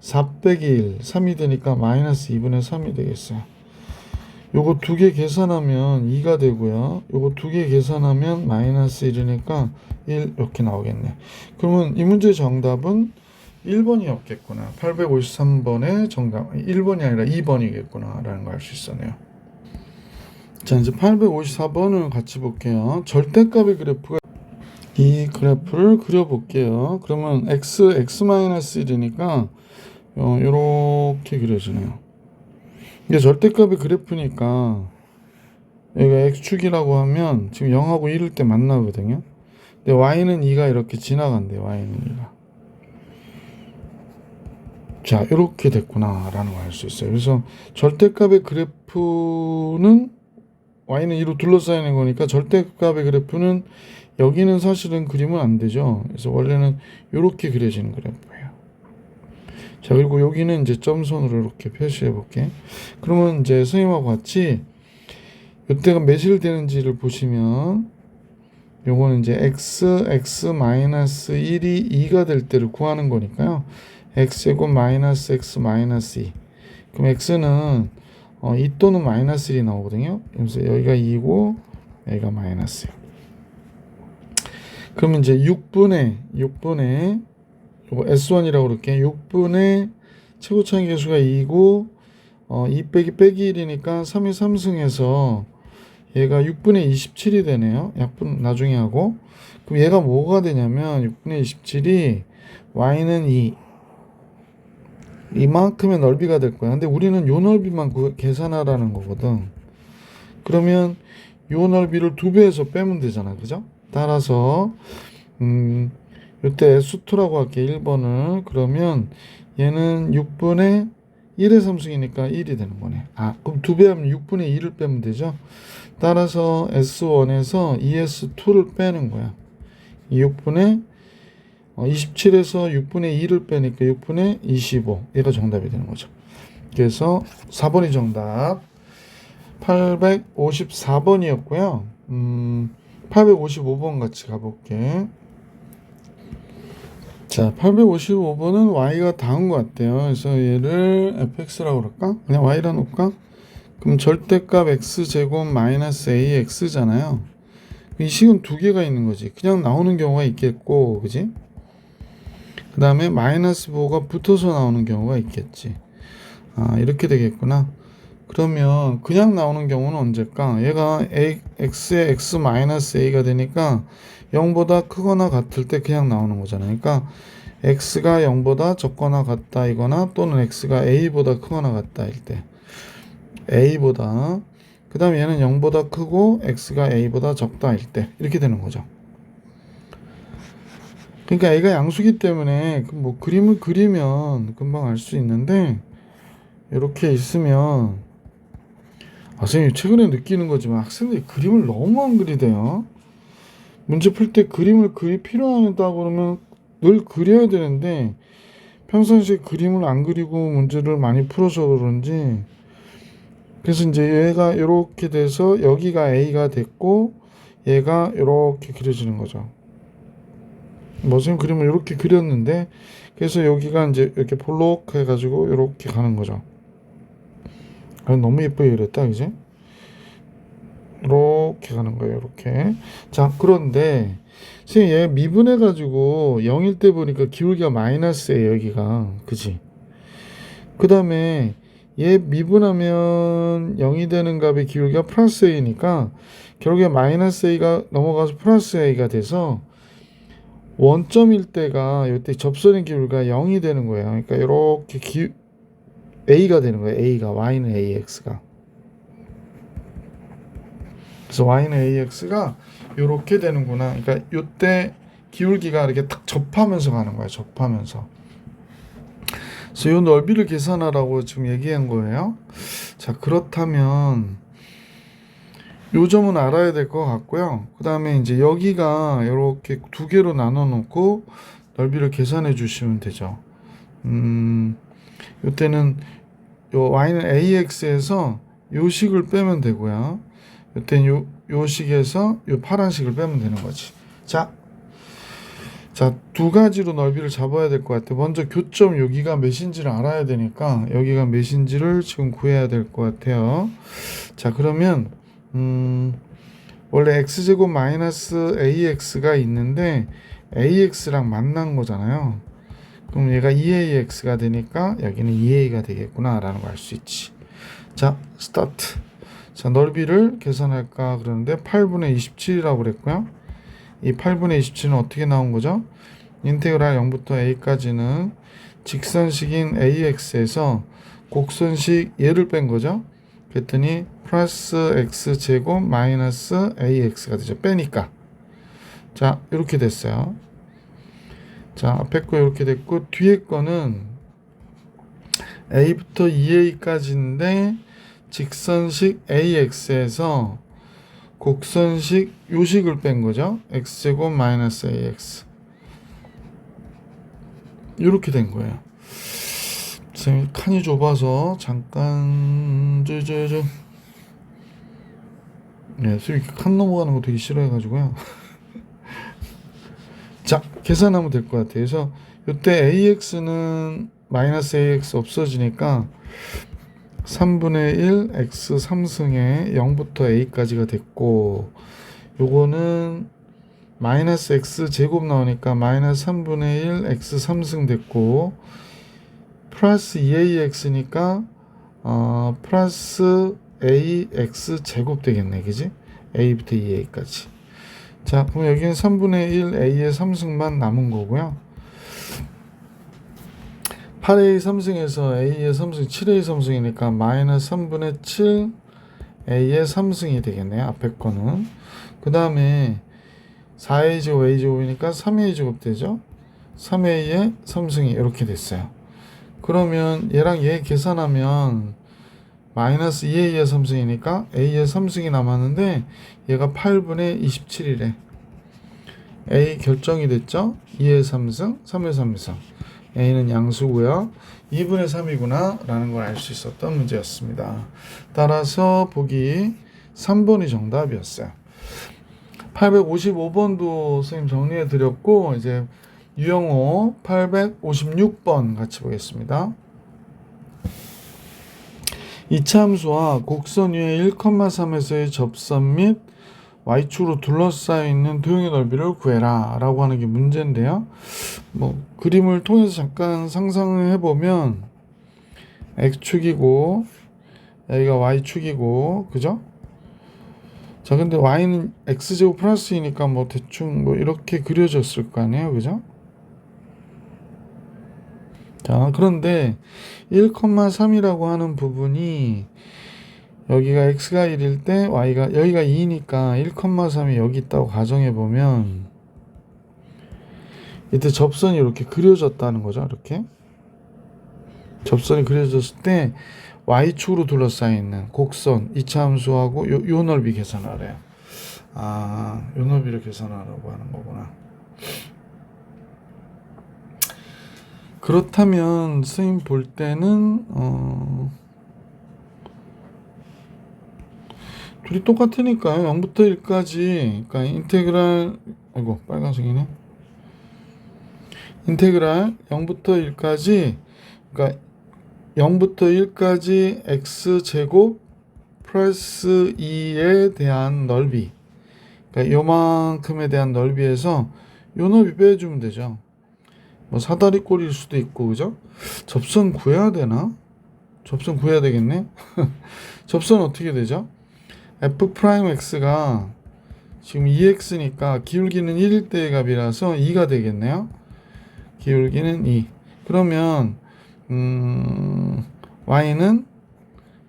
4 빼기 1, 3이 되니까 마이너스 2분의 3이 되겠어요. 요거 두 개 계산하면 2가 되고요. 요거 두 개 계산하면 마이너스 1이니까 1 이렇게 나오겠네. 그러면 이 문제의 정답은 1번이었겠구나. 853번의 정답 1번이 아니라 2번이겠구나 라는 걸 알 수 있었네요. 자, 이제 854번을 같이 볼게요. 절대값의 그래프가 이 그래프를 그려볼게요. 그러면 x-1이니까 이렇게 그려지네요. 이게 절대값의 그래프니까 여기가 x축이라고 하면 지금 0하고 1일 때 만나거든요. 근데 y는 2가 이렇게 지나간대요. y는 2가. 자, 이렇게 됐구나 라는 걸 알 수 있어요. 그래서 절대값의 그래프는 y는 2로 둘러싸이는 거니까 절대값의 그래프는 여기는 사실은 그리면 안 되죠. 그래서 원래는 이렇게 그려지는 그래프예요. 자, 그리고 여기는 이제 점선으로 이렇게 표시해 볼게. 그러면 이제 선생님하고 같이 이때가 몇일 되는지를 보시면 요거는 이제 x-1이 2가 될 때를 구하는 거니까요. x제곱 마이너스 x 마이너스 2. 그럼 x는 2 또는 마이너스 1이 나오거든요. 그래서 여기가 2고 여기가 마이너스요. 그러면 이제 6분의 요거 S1이라고 그럴게. 6분의 최고차의 개수가 2고 2 빼기 1이니까 3이 3승해서 얘가 6분의 27이 되네요. 약분 나중에 하고. 그럼 얘가 뭐가 되냐면 6분의 27이 y는 2 이만큼의 넓이가 될 거야. 근데 우리는 요 넓이만 계산하라는 거거든. 그러면 요 넓이를 2배에서 빼면 되잖아. 그죠? 따라서 이때 S2라고 할게. 1번을. 그러면 얘는 6분의 1의 3승이니까 1이 되는 거네. 그럼 2배 하면 6분의 2를 빼면 되죠. 따라서 S1에서 ES2를 빼는 거야. 6분의 27에서 6분의 2를 빼니까 6분의 25. 얘가 정답이 되는 거죠. 그래서 4번이 정답. 854번이었고요. 855번 같이 가볼게. 자, 855번은 y가 다음 것 같아요. 그래서 얘를 fx라고 그럴까? 그냥 y라 놓을까? 그럼 절대값 x제곱 마이너스 ax잖아요. 이 식은 두 개가 있는 거지. 그냥 나오는 경우가 있겠고, 그지? 그 다음에 마이너스 부호가 붙어서 나오는 경우가 있겠지. 이렇게 되겠구나. 그러면 그냥 나오는 경우는 언제일까? 얘가 x의 x 마이너스 a가 되니까 0보다 크거나 같을 때 그냥 나오는 거잖아요. 그러니까 x가 0보다 적거나 같다이거나 또는 x가 a보다 크거나 같다일 때 a보다, 그 다음에 얘는 0보다 크고 x가 a보다 적다일 때 이렇게 되는 거죠. 그러니까 a가 양수기 때문에 뭐 그림을 그리면 금방 알 수 있는데 이렇게 있으면 선생님 최근에 느끼는 거지만 학생들이 그림을 너무 안 그리대요. 문제 풀 때 그림을 필요하다고 그러면 늘 그려야 되는데 평상시에 그림을 안 그리고 문제를 많이 풀어서 그런지, 그래서 이제 얘가 이렇게 돼서 여기가 A가 됐고 얘가 이렇게 그려지는 거죠. 선생님 그림을 이렇게 그렸는데 그래서 여기가 이제 이렇게 볼록 해가지고 이렇게 가는 거죠. 너무 예쁘게 그렸다, 그지? 이렇게 가는 거예요, 이렇게. 자, 그런데 선생님 얘 미분해가지고 0일 때 보니까 기울기가 마이너스예요, 여기가. 그지? 그 다음에 얘 미분하면 0이 되는 값의 기울기가 플러스 a니까 결국에 마이너스 a가 넘어가서 플러스 a가 돼서 원점일 때가 이때 접선의 기울기가 0이 되는 거예요. 그러니까 이렇게 a가 되는 거예요. a가 y는 ax가. 그래서 y는 ax가 이렇게 되는구나. 그러니까 이때 기울기가 이렇게 딱 접하면서 가는 거예요. 접하면서. 그래서 이 넓이를 계산하라고 지금 얘기한 거예요. 자, 그렇다면 요 점은 알아야 될 것 같고요. 그 다음에 이제 여기가 이렇게 두 개로 나눠 놓고 넓이를 계산해 주시면 되죠. 이때는 요 y는 ax에서 요 식을 빼면 되고요. 이때는 요 식에서 요 파란식을 빼면 되는 거지. 자, 두 가지로 넓이를 잡아야 될 것 같아. 먼저 교점 여기가 몇인지를 알아야 되니까 여기가 몇인지를 지금 구해야 될 것 같아요. 자, 그러면 원래 x제곱 마이너스 ax가 있는데 ax랑 만난 거잖아요. 그럼 얘가 2ax가 되니까 여기는 2a가 되겠구나 라는 걸 알 수 있지. 자, 스타트. 자, 넓이를 계산할까 그러는데 8분의 27이라고 그랬고요. 이 8분의 27은 어떻게 나온 거죠? 인테그랄 0부터 a까지는 직선식인 ax에서 곡선식 얘를 뺀 거죠. 그랬더니 플러스 x제곱 마이너스 ax가 되죠. 빼니까. 자, 이렇게 됐어요. 자, 앞에 거 이렇게 됐고 뒤에 거는 a부터 2a까지인데 직선식 ax에서 곡선식 요식을 뺀 거죠. x제곱 마이너스 ax. 이렇게 된 거예요. 선생님 칸이 좁아서 잠깐 네, 선생님 칸 넘어가는 거 되게 싫어해가지고요. 자, 계산하면 될 것 같아요. 그래서 이때 ax는 마이너스 ax 없어지니까 3분의 1 x 3승에 0부터 a까지가 됐고, 요거는 마이너스 x 제곱 나오니까 마이너스 3분의 1 x 3승 됐고, 플러스 2ax니까 플러스 ax 제곱 되겠네, 그지? a부터 2a까지. 자, 그럼 여기는 3분의 1 a의 3승만 남은 거고요. 8a 3승에서 a의 3승 7a 3승이니까 마이너스 3분의 7 a의 3승이 되겠네요. 앞에 거는. 그 다음에 4a 제곱 a 제곱이니까 3a 제곱 되죠. 3a의 3승이 이렇게 됐어요. 그러면 얘랑 얘 계산하면 마이너스 2a의 3승이니까 a의 3승이 남았는데 얘가 8분의 27이래. a 결정이 됐죠. 2의 3승, 3의 3승. a는 양수고요. 2분의 3이구나 라는 걸 알 수 있었던 문제였습니다. 따라서 보기 3번이 정답이었어요. 855번도 선생님 정리해 드렸고, 이제 유형호 856번 같이 보겠습니다. 이차함수와 곡선 위의 1,3에서의 접선 및 y축으로 둘러싸여 있는 도형의 넓이를 구해라 라고 하는 게 문제인데요. 뭐 그림을 통해서 잠깐 상상을 해보면 x축이고 여기가 y축이고, 그죠? 자, 근데 y는 x제곱 플러스이니까 뭐 대충 뭐 이렇게 그려졌을 거 아니에요, 그죠? 자, 그런데 1,3이라고 하는 부분이 여기가 x가 1일 때 y가 여기가 2니까 1,3이 여기 있다고 가정해 보면 이때 접선이 이렇게 그려졌다는 거죠. 이렇게 접선이 그려졌을 때 y축으로 둘러싸여 있는 곡선 이차함수하고 요 넓이 계산하래요. 아, 요 넓이를 계산하라고 하는 거구나. 그렇다면 선생님 볼 때는 둘이 똑같으니까요. 0부터 1까지, 그러니까 인테그랄, 아이고 빨간색이네. 인테그랄 0부터 1까지, 그러니까 0부터 1까지 x제곱 플러스 2에 대한 넓이, 그러니까 요만큼에 대한 넓이에서 요 넓이 빼주면 되죠. 뭐 사다리꼴일 수도 있고, 그죠? 접선 구해야 되나? 접선 구해야 되겠네. 접선 어떻게 되죠? f'x가 지금 2x니까 기울기는 1일 때의 값이라서 2가 되겠네요. 기울기는 2. 그러면 y는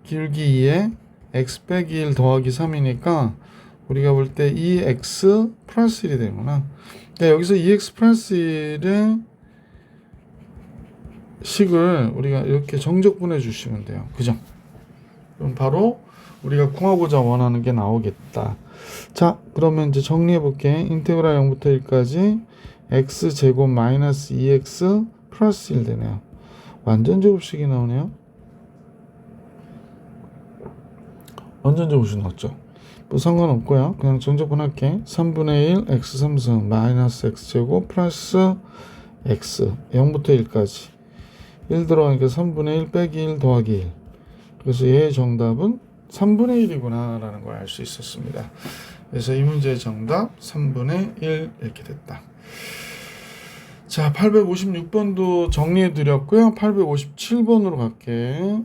기울기 2에 x 빼기 1 더하기 3이니까 우리가 볼 때 2x 플러스 1이 되구나. 그러니까 여기서 2x 플러스 1의 식을 우리가 이렇게 정적분해 주시면 돼요. 그죠? 그럼 바로 우리가 구하고자 원하는 게 나오겠다. 자, 그러면 이제 정리해 볼게. 인테그랄 0부터 1까지 x제곱 마이너스 2x 플러스 1 되네요. 완전 제곱식이 나오네요. 완전 제곱식 나왔죠. 뭐 상관없고요. 그냥 정적분 할게. 3분의 1 x 3승 마이너스 x제곱 플러스 x 0부터 1까지 1 들어가니까 3분의 1 빼기 1 더하기 1. 그래서 얘의 정답은 3분의 1이구나 라는 걸 알 수 있었습니다. 그래서 이 문제의 정답 3분의 1 이렇게 됐다. 자, 856번도 정리해 드렸고요. 857번으로 갈게.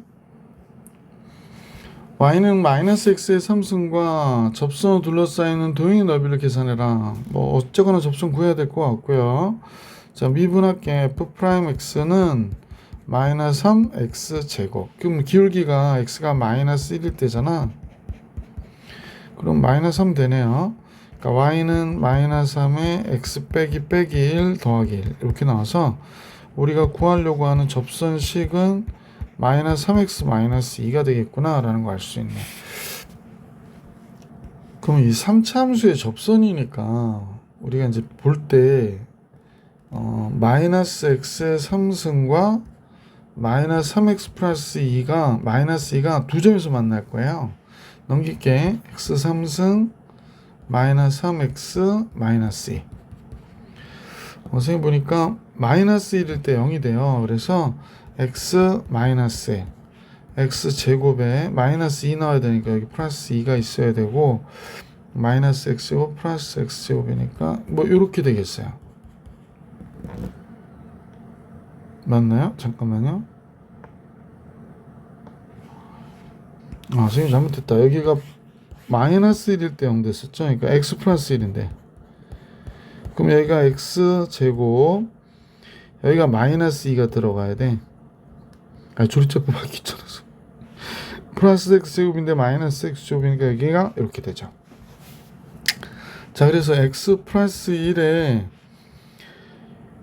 y는 마이너스 x의 3승과 접선으로 둘러싸이는 도형의 넓이를 계산해라. 뭐 어쨌거나 접선 구해야 될 것 같고요. 자, 미분할게 f'x는 마이너스 3x 제곱. 그럼 기울기가 x가 마이너스 1일 때잖아. 그럼 마이너스 3 되네요. 그러니까 y는 마이너스 3에 x 빼기 1 더하기 1 이렇게 나와서 우리가 구하려고 하는 접선식은 마이너스 3x 마이너스 2가 되겠구나 라는 거 알 수 있네. 그럼 이 3차 함수의 접선이니까 우리가 이제 볼 때 마이너스 x의 3승과 마이너스 3x 플러스 2가 마이너스 2가 두 점에서 만날 거예요. 넘길게. x 3승 마이너스 3x 마이너스 2. 선생님 보니까 마이너스 1일 때 0이 돼요. 그래서 x 마이너스 x 제곱에 마이너스 2 넣어야 되니까 여기 플러스 2가 있어야 되고 마이너스 x제곱 플러스 x제곱이니까 뭐 이렇게 되겠어요. 맞나요? 잠깐만요. 선생님 잘못했다. 여기가 마이너스 1일 때 0 됐었죠. 그러니까 x 플러스 1인데 그럼 여기가 x 제곱 여기가 마이너스 2가 들어가야 돼. 조리자법 하기 귀찮아서 플러스 x 제곱인데 마이너스 x 제곱이니까 여기가 이렇게 되죠. 자, 그래서 x 플러스 1에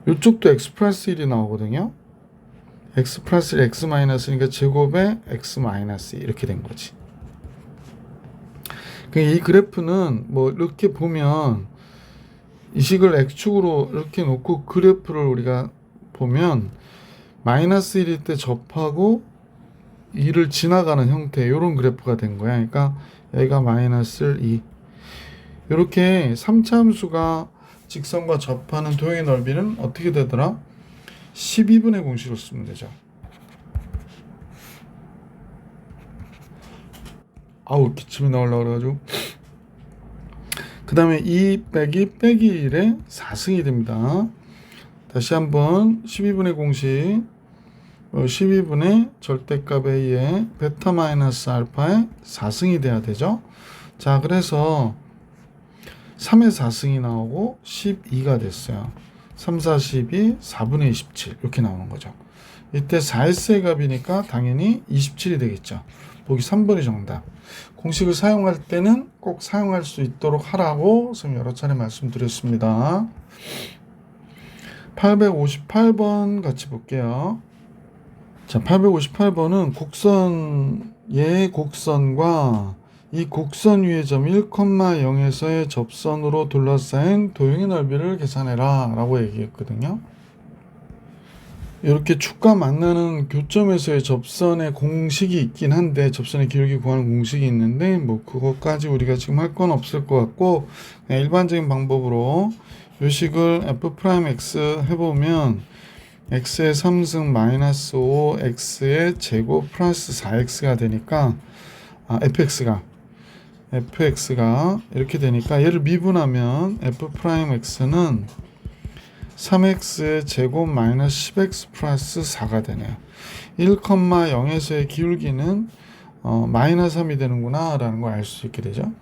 이쪽도 x 플러스 1이 나오거든요. x 플러스 1 x 마이너스니까 제곱에 x 마이너스 2 이렇게 된 거지. 이 그래프는 뭐 이렇게 보면 이 식을 x축으로 이렇게 놓고 그래프를 우리가 보면 마이너스 1일 때 접하고 2를 지나가는 형태 이런 그래프가 된 거야. 그러니까 여기가 마이너스 2 이렇게 3차 함수가 직선과 접하는 도형의 넓이는 어떻게 되더라? 12분의 공식으로 쓰면 되죠. 기침이 나오려고 그래가지고 그 다음에 2 빼기 1의 4승이 됩니다. 다시 한번 12분의 공식 12분의 절대값 A에 베타 마이너스 알파의 4승이 돼야 되죠. 자, 그래서 3의 4승이 나오고 12가 됐어요. 3, 4, 12, 4분의 27 이렇게 나오는 거죠. 이때 4S의 값이니까 당연히 27이 되겠죠. 보기 3번이 정답. 공식을 사용할 때는 꼭 사용할 수 있도록 하라고 선생님 여러 차례 말씀드렸습니다. 858번 같이 볼게요. 자, 858번은 곡선의 곡선과 이 곡선 위의 점 1,0에서의 접선으로 둘러싸인 도형의 넓이를 계산해라 라고 얘기했거든요. 이렇게 축과 만나는 교점에서의 접선의 공식이 있긴 한데 접선의 기울기 구하는 공식이 있는데 뭐 그것까지 우리가 지금 할 건 없을 것 같고 그냥 일반적인 방법으로 이 식을 f'x 해보면 x의 3승 마이너스 5 x의 제곱 플러스 4x가 되니까 fx가 이렇게 되니까 얘를 미분하면 f'x는 3x의 제곱 마이너스 10x 플러스 4가 되네요. 1,0에서의 기울기는 마이너스 3이 되는구나 라는 걸 알 수 있게 되죠.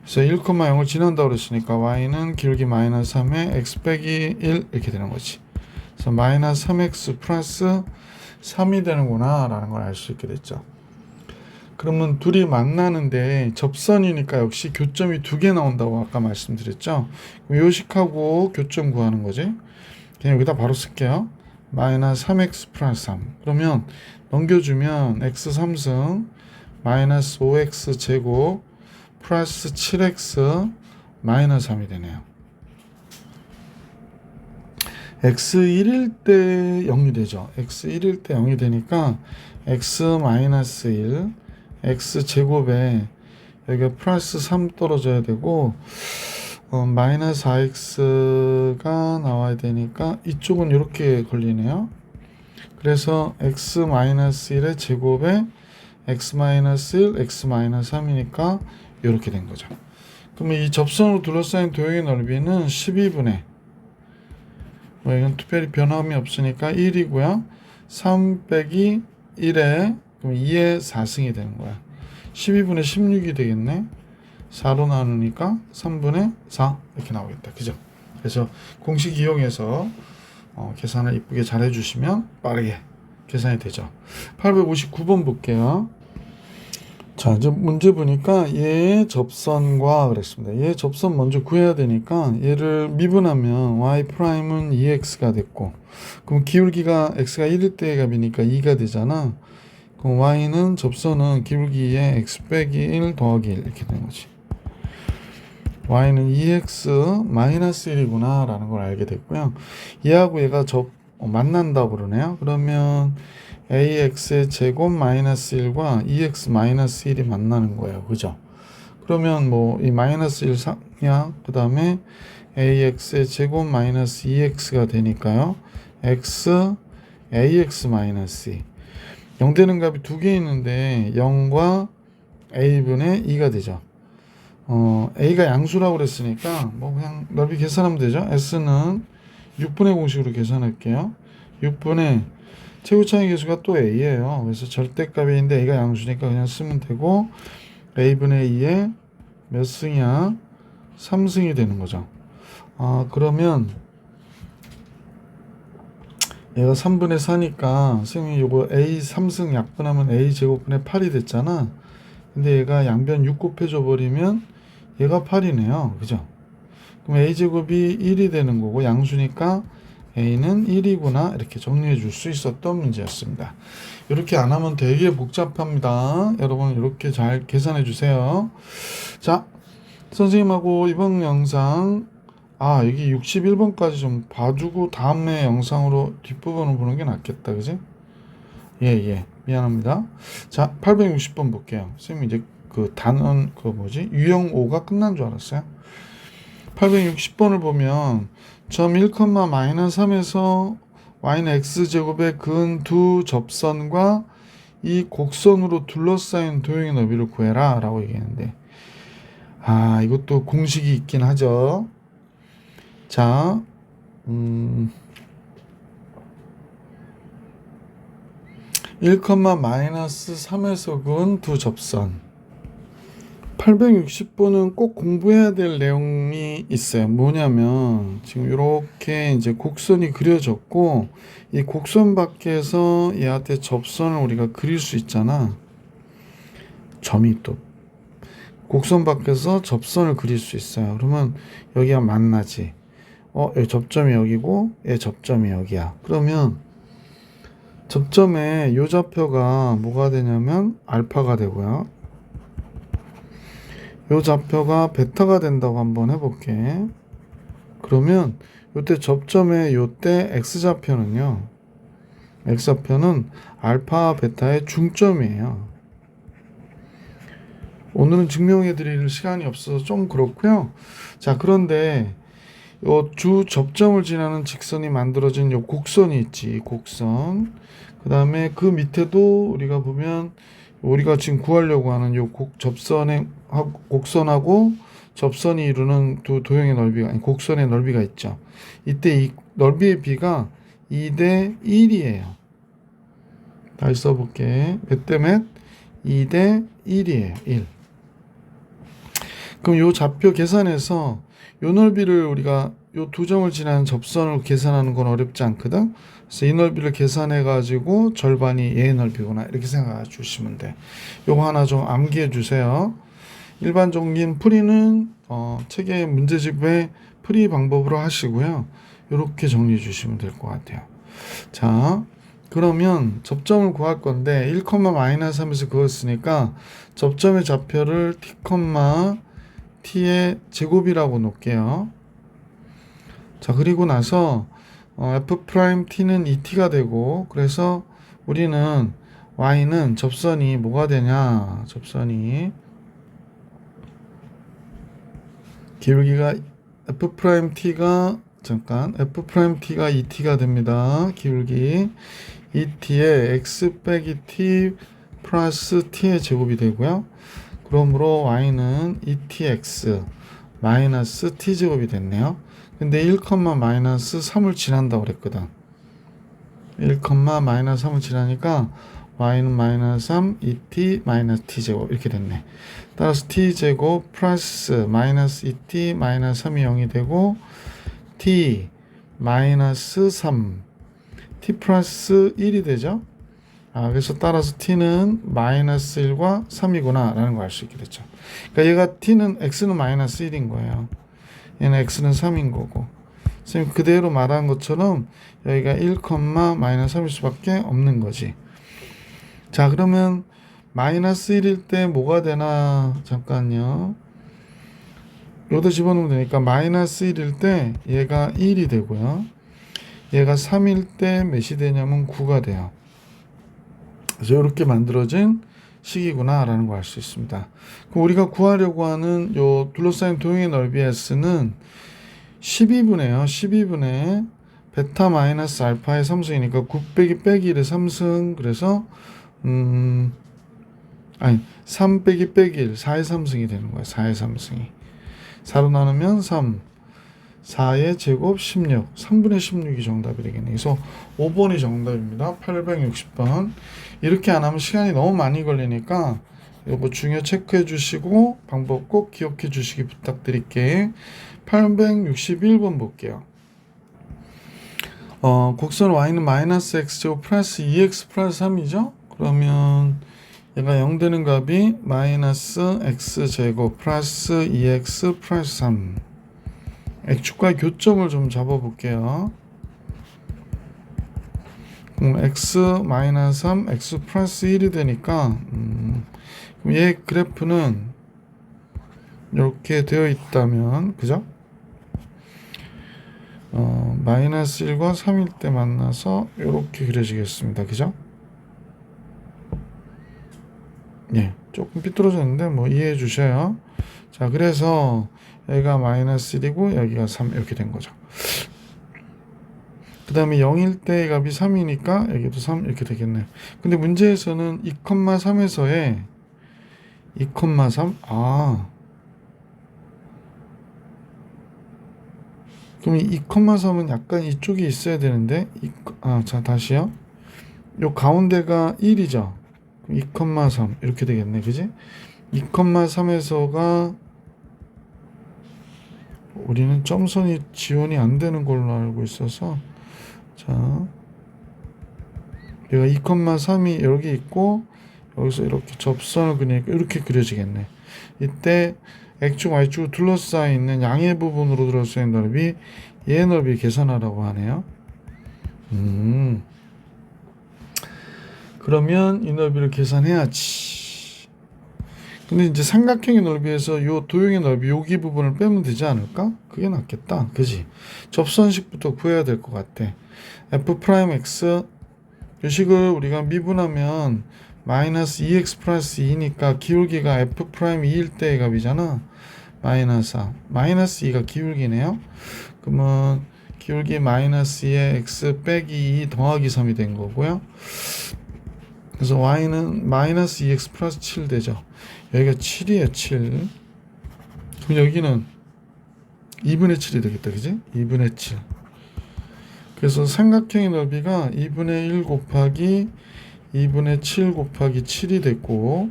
그래서 1,0을 지난다고 그랬으니까 y는 기울기 마이너스 3에 x 빼기 1 이렇게 되는 거지. 그래서 마이너스 3x 플러스 3이 되는구나 라는 걸 알 수 있게 됐죠. 그러면 둘이 만나는데 접선이니까 역시 교점이 두 개 나온다고 아까 말씀드렸죠. 요식하고 교점 구하는 거지. 그냥 여기다 바로 쓸게요. 마이너스 3x 플러스 3. 그러면 넘겨주면 x 3승 마이너스 5x 제곱 플러스 7x 마이너스 3이 되네요. x 1일 때 0이 되죠. x 1일 때 0이 되니까 x 마이너스 1 x 제곱에 여기가 플러스 3 떨어져야 되고 마이너스 4x가 나와야 되니까 이쪽은 이렇게 걸리네요. 그래서 x 마이너스 1의 제곱에 x 마이너스 1 x 마이너스 3이니까 이렇게 된 거죠. 그러면 이 접선으로 둘러싸인 도형의 넓이는 12분의 이건 특별히 변함이 없으니까 1이고요. 3 빼기 1에 그럼 2의 4승이 되는 거야. 12분의 16이 되겠네. 4로 나누니까 3분의 4 이렇게 나오겠다. 그죠? 그래서 공식 이용해서 계산을 이쁘게 잘 해주시면 빠르게 계산이 되죠. 859번 볼게요. 자, 이제 문제 보니까 얘의 접선과 그랬습니다. 얘의 접선 먼저 구해야 되니까 얘를 미분하면 y''은 2x가 됐고, 그럼 기울기가 x가 1일 때의 값이니까 2가 되잖아. 그럼 y는 접선은 기울기에 x 빼기 1 더하기 1 이렇게 되는 거지. y는 2x 마이너스 1이구나 라는 걸 알게 됐고요. 얘하고 얘가 만난다고 그러네요. 그러면 ax의 제곱 마이너스 1과 2x 마이너스 1이 만나는 거예요. 그죠? 그러면 뭐 이 마이너스 1 상야 그 다음에 ax의 제곱 마이너스 2x가 되니까요. ax 마이너스 2 0 되는 값이 두 개 있는데 0과 a분의 2가 되죠. a가 양수라고 그랬으니까 뭐 그냥 넓이 계산하면 되죠. s는 6분의 공식으로 계산할게요. 6분의 최고차이 계수가 또 a예요. 그래서 절대값이 있는데 a가 양수니까 그냥 쓰면 되고, a분의 2에 몇 승이야? 3승이 되는 거죠. 그러면 얘가 3분의 4니까 선생님이 요거 a 3승 약분하면 a 제곱분의 8이 됐잖아. 근데 얘가 양변 6 곱해줘 버리면 얘가 8이네요. 그죠? 그럼 a 제곱이 1이 되는 거고 양수니까 a는 1이구나 이렇게 정리해 줄 수 있었던 문제였습니다. 이렇게 안 하면 되게 복잡합니다. 여러분 이렇게 잘 계산해 주세요. 자, 선생님하고 이번 영상 여기 61번까지 좀 봐주고 다음에 영상으로 뒷부분을 보는 게 낫겠다. 그지? 예. 미안합니다. 자, 860번 볼게요. 선생님 이제 그 단원 유형 5가 끝난 줄 알았어요. 860번을 보면 점 1,-3에서 y는 x제곱에 그은 두 접선과 이 곡선으로 둘러싸인 도형의 너비를 구해라 라고 얘기했는데, 이것도 공식이 있긴 하죠. 자, 1,-3에서 그은 두 접선. 860번은 꼭 공부해야 될 내용이 있어요. 뭐냐면 지금 이렇게 이제 곡선이 그려졌고 이 곡선 밖에서 얘한테 접선을 우리가 그릴 수 있잖아. 점이 또 곡선 밖에서 접선을 그릴 수 있어요. 그러면 여기가 만나지. 여기 접점이 여기고 얘 접점이 여기야. 그러면 접점의 요 좌표가 뭐가 되냐면 알파가 되고요. 요 좌표가 베타가 된다고 한번 해볼게. 그러면 요때 접점의 요때 x좌표는요. x좌표는 알파 베타의 중점이에요. 오늘은 증명해 드릴 시간이 없어서 좀 그렇고요. 자, 그런데 요 주 접점을 지나는 직선이 만들어진 요 곡선이 있지. 곡선. 그 다음에 그 밑에도 우리가 보면 우리가 지금 구하려고 하는 요 곡선하고 접선이 이루는 두 도형의 넓이가, 곡선의 넓이가 있죠. 이때 이 넓이의 비가 2대 1이에요. 다시 써볼게. 몇 대 몇? 2대 1이에요. 1. 그럼 요 좌표 계산해서 요 넓이를 우리가 요 두 점을 지나는 접선을 계산하는 건 어렵지 않거든. 그래서 이 넓이를 계산해 가지고 절반이 얘의 넓이구나 이렇게 생각해 주시면 돼. 요거 하나 좀 암기해 주세요. 일반적인 풀이는 책의 문제집의 풀이 방법으로 하시고요. 이렇게 정리해 주시면 될 것 같아요. 자, 그러면 접점을 구할 건데 1,-3에서 그었으니까 접점의 좌표를 t의 제곱이라고 놓을게요. 자, 그리고 나서 f't는 2t가 되고, 그래서 우리는 y는 접선이 뭐가 되냐? 접선이 기울기가 f't가 2t가 됩니다. 기울기 2t에 x 빼기 t 플러스 t의 제곱이 되고요. 그러므로 y는 2tx 마이너스 t제곱이 됐네요. 근데 1,-3을 지난다고 그랬거든. 1, 마이너스 3을 칠하니까 y는 마이너스 3, 2t 마이너스 t제곱 이렇게 됐네. 따라서 t제곱 플러스 마이너스 2t 마이너스 3이 0이 되고 t 마이너스 3 t 플러스 1이 되죠. 그래서 따라서 t는 마이너스 1과 3이구나 라는 걸 알 수 있게 됐죠. 그러니까 얘가 t는 x는 마이너스 1인 거예요. 얘는 x는 3인 거고. 선생님 그대로 말한 것처럼 여기가 1, 마이너스 3일 수밖에 없는 거지. 자, 그러면 마이너스 1일 때 뭐가 되나 잠깐요. 여기다 집어넣으면 되니까 마이너스 1일 때 얘가 1이 되고요. 얘가 3일 때 몇이 되냐면 9가 돼요. 그래서 이렇게 만들어진 식이구나 라는 걸 알 수 있습니다. 그럼 우리가 구하려고 하는 요 둘러싸인 도형의 넓이 S는 12분의요. 12분의 베타 마이너스 알파의 3승이니까 9 빼기 1의 3승. 그래서 3 빼기 1, 4의 3승이 되는 거야. 4의 3승이. 4로 나누면 3, 4의 제곱 16, 3분의 16이 정답이 되겠네. 그래서 5번이 정답입니다. 860번. 이렇게 안 하면 시간이 너무 많이 걸리니까 이거 중요 체크해 주시고 방법 꼭 기억해 주시기 부탁드릴게요. 861번 볼게요. 곡선 y는 마이너스 x제곱 플러스 2x 플러스 3이죠? 그러면 얘가 0 되는 값이 마이너스 x제곱 플러스 2x 플러스 3. x축과의 교점을 좀 잡아볼게요. x 마이너스 3, x 플러스 1이 되니까 그럼 얘 그래프는 이렇게 되어 있다면, 그죠? 마이너스 1과 3일 때 만나서 이렇게 그려지겠습니다. 그죠? 예, 조금 삐뚤어졌는데 뭐 이해해 주셔요. 자, 그래서 여기가 마이너스 1이고 여기가 3 이렇게 된 거죠. 그 다음에 0일 때 값이 3이니까 여기도 3 이렇게 되겠네. 근데 문제에서는 2,3에서의 2,3 그럼 이 2,3은 약간 이쪽에 있어야 되는데 자 다시요. 요 가운데가 1이죠. 2,3 이렇게 되겠네. 그지? 2,3에서가 우리는 점선이 지원이 안 되는 걸로 알고 있어서, 자 얘가 2,3이 여기 있고 여기서 이렇게 접선을 그리니까 이렇게 그려지겠네. 이때 X축 Y축 둘러싸여 있는 양의 부분으로 둘러싸인 넓이 얘 넓이 계산하라고 하네요. 그러면 이 넓이를 계산해야지. 근데 이제 삼각형의 넓이에서 요 도형의 넓이 여기 부분을 빼면 되지 않을까? 그게 낫겠다. 그지? 접선식부터 구해야 될 것 같아. f'x 이 식을 우리가 미분하면 마이너스 2x 플러스 2니까 기울기가 f'2일 때의 값이잖아. 마이너스 4. 마이너스 2가 기울기네요. 그러면 기울기 마이너스 2에 x 빼기 2 더하기 3이 된 거고요. 그래서 y는 마이너스 2x 플러스 7 되죠. 여기가 7이에요. 7. 그럼 여기는 2분의 7이 되겠다. 그지? 2분의 7. 그래서 삼각형의 넓이가 2분의 1 곱하기 2분의 7 곱하기 7이 됐고,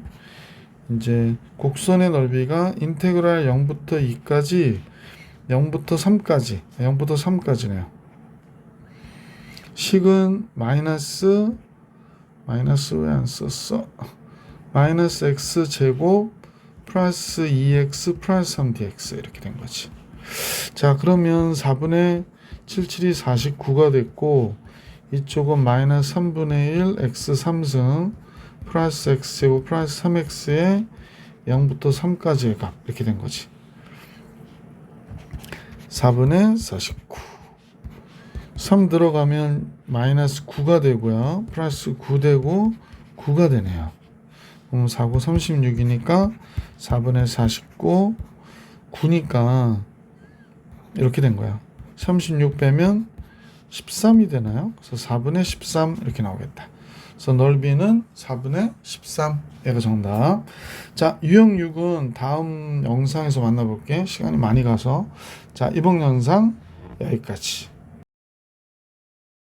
이제 곡선의 넓이가 인테그랄 0부터 2까지 0부터 3까지 0부터 3까지네요. 식은 마이너스 왜 안 썼어? 마이너스 x 제곱 플러스 2x 플러스 3dx 이렇게 된 거지. 자, 그러면 4분의 77이 49가 됐고, 이쪽은 마이너스 3분의 1 x 3승 플러스 x 제곱 플러스 3x의 0부터 3까지의 값 이렇게 된 거지. 4분의 49 3 들어가면 마이너스 9가 되고요. 플러스 9 되고 9가 되네요. 그럼 4, 9, 36이니까 4분의 49 9니까 이렇게 된 거야. 36 빼면 13이 되나요? 그래서 4분의 13 이렇게 나오겠다. 그래서 넓이는 4분의 13. 얘가 정답. 자, 유형 6은 다음 영상에서 만나볼게. 시간이 많이 가서. 자, 이번 영상 여기까지.